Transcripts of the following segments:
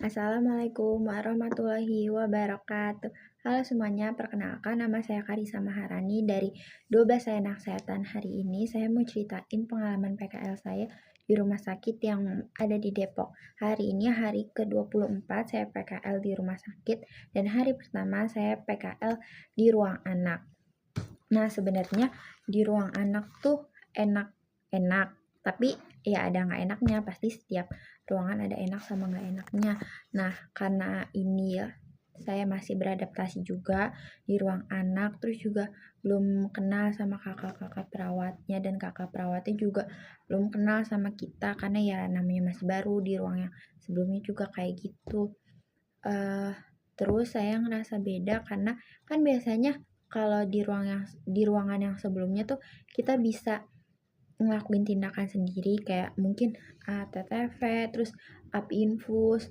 Assalamualaikum warahmatullahi wabarakatuh. Halo semuanya, perkenalkan nama saya Karisa Maharani dari 12 Anak Kesehatan. Hari ini saya mau ceritain pengalaman PKL saya di rumah sakit yang ada di Depok. Hari ini hari ke-24 saya PKL di rumah sakit dan hari pertama saya PKL di ruang anak. Nah, sebenarnya di ruang anak tuh enak-enak, tapi ya ada nggak enaknya, pasti setiap ruangan ada enak sama nggak enaknya. Nah, karena ini ya, saya masih beradaptasi juga di ruang anak, terus juga belum kenal sama kakak-kakak perawatnya, dan kakak perawatnya juga belum kenal sama kita, karena ya namanya masih baru di ruang yang sebelumnya juga kayak gitu. Eh, Terus saya ngerasa beda karena kan biasanya kalau di ruangan yang sebelumnya tuh kita bisa ngelakuin tindakan sendiri kayak mungkin TTV, terus up infus,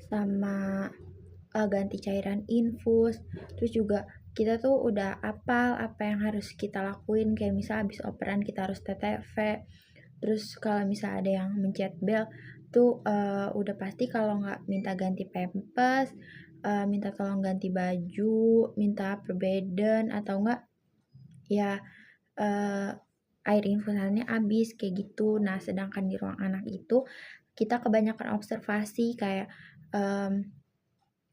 sama ganti cairan infus. Terus juga kita tuh udah apal apa yang harus kita lakuin, kayak misal habis operan kita harus TTV. Terus kalau misal ada yang mencet bel tuh udah pasti kalau nggak minta ganti pampers, minta tolong ganti baju, minta perbedaan, atau enggak ya eh, air infusannya habis kayak gitu. Nah, sedangkan di ruang anak itu kita kebanyakan observasi kayak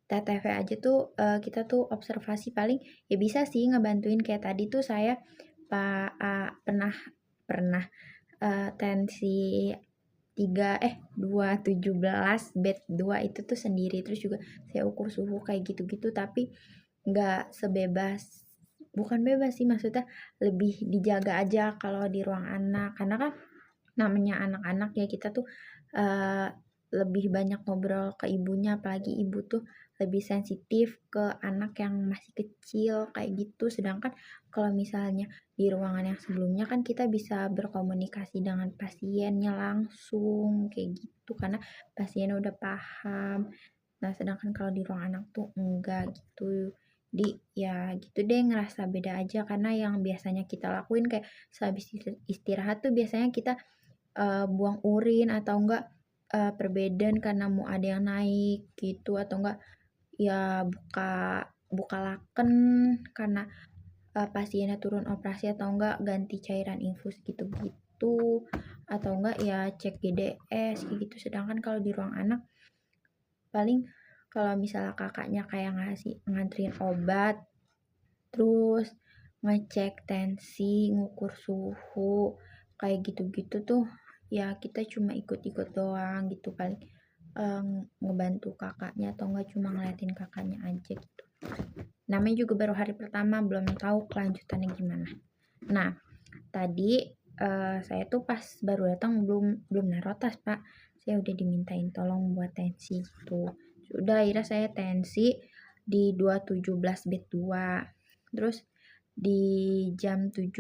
TTV aja tuh kita tuh observasi paling ya bisa sih ngebantuin, kayak tadi tuh saya pernah pernah tensi 217 bed 2 itu tuh sendiri, terus juga saya ukur suhu kayak gitu-gitu, tapi nggak sebebas, bukan bebas sih, maksudnya lebih dijaga aja kalau di ruang anak, karena kan namanya anak-anak ya, kita tuh uh, lebih banyak ngobrol ke ibunya, apalagi ibu tuh lebih sensitif ke anak yang masih kecil kayak gitu. Sedangkan kalau misalnya di ruangan yang sebelumnya kan kita bisa berkomunikasi dengan pasiennya langsung kayak gitu, karena pasien udah paham. Nah, sedangkan kalau di ruang anak tuh enggak gitu. Di ya gitu deh, ngerasa beda aja, karena yang biasanya kita lakuin kayak sehabis istirahat tuh biasanya kita buang urin, atau enggak perbedaan karena mau ada yang naik gitu, atau enggak ya buka buka laken karena pasiennya turun operasi, atau enggak ganti cairan infus gitu-gitu, atau enggak ya cek GDS kayak gitu. Sedangkan kalau di ruang anak paling kalau misalnya kakaknya kayak nganterin obat, terus ngecek tensi, ngukur suhu, kayak gitu-gitu tuh ya kita cuma ikut-ikut doang gitu, paling ngebantu kakaknya, atau enggak cuma ngeliatin kakaknya aja gitu. Namanya juga baru hari pertama, belum tahu kelanjutannya gimana. Nah, tadi saya tuh pas baru datang belum belum naruh tas, Pak. Saya udah dimintain tolong buat tensi gitu. Sudah, akhirnya saya tensi di 217 bed 2. Terus di jam 7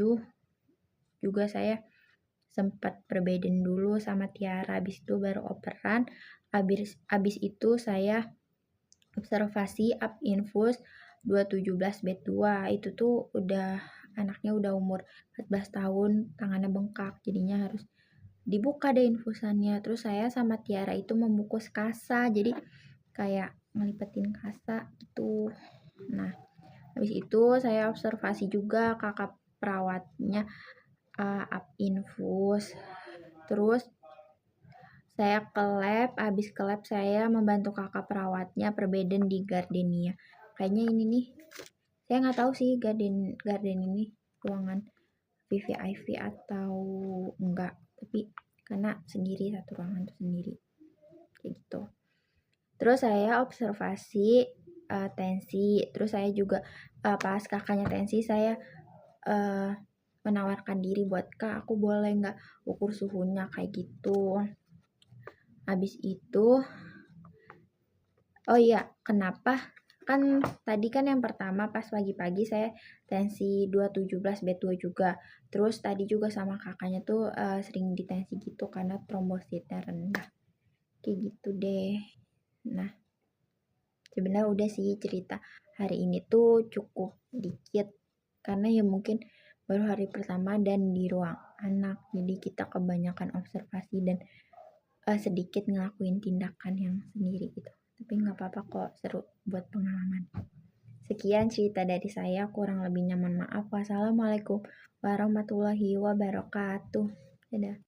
juga saya sempat perbedaan dulu sama Tiara, habis itu baru operan. Habis itu saya observasi up infus 217 bed 2. Itu tuh udah anaknya udah umur 14 tahun, tangannya bengkak, jadinya harus dibuka deh infusannya. Terus saya sama Tiara itu membungkus kasa, jadi kayak ngelipetin kasa gitu. Nah, habis itu saya observasi juga kakak perawatnya up infus. Terus saya ke lab, habis ke lab saya membantu kakak perawatnya perbedaan di Gardenia. Kayaknya ini nih, saya nggak tahu sih garden ini ruangan VVIP atau enggak, tapi karena sendiri, satu ruangan tuh sendiri kayak gitu. Terus saya observasi tensi, terus saya juga pas kakaknya tensi saya menawarkan diri buat, Kak, aku boleh nggak ukur suhunya kayak gitu. Habis itu, oh iya, kenapa? Kan tadi kan yang pertama pas pagi-pagi saya tensi 217 bed 2 juga. Terus tadi juga sama kakaknya tuh sering ditensi gitu karena trombositnya rendah. Kayak gitu deh. Nah, sebenarnya udah sih cerita hari ini tuh cukup dikit, karena ya mungkin baru hari pertama dan di ruang anak. Jadi kita kebanyakan observasi dan sedikit ngelakuin tindakan yang sendiri gitu. tapi nggak apa-apa kok, seru buat pengalaman. Sekian cerita dari saya, kurang lebihnya mohon maaf. Wassalamualaikum warahmatullahi wabarakatuh. Dadah.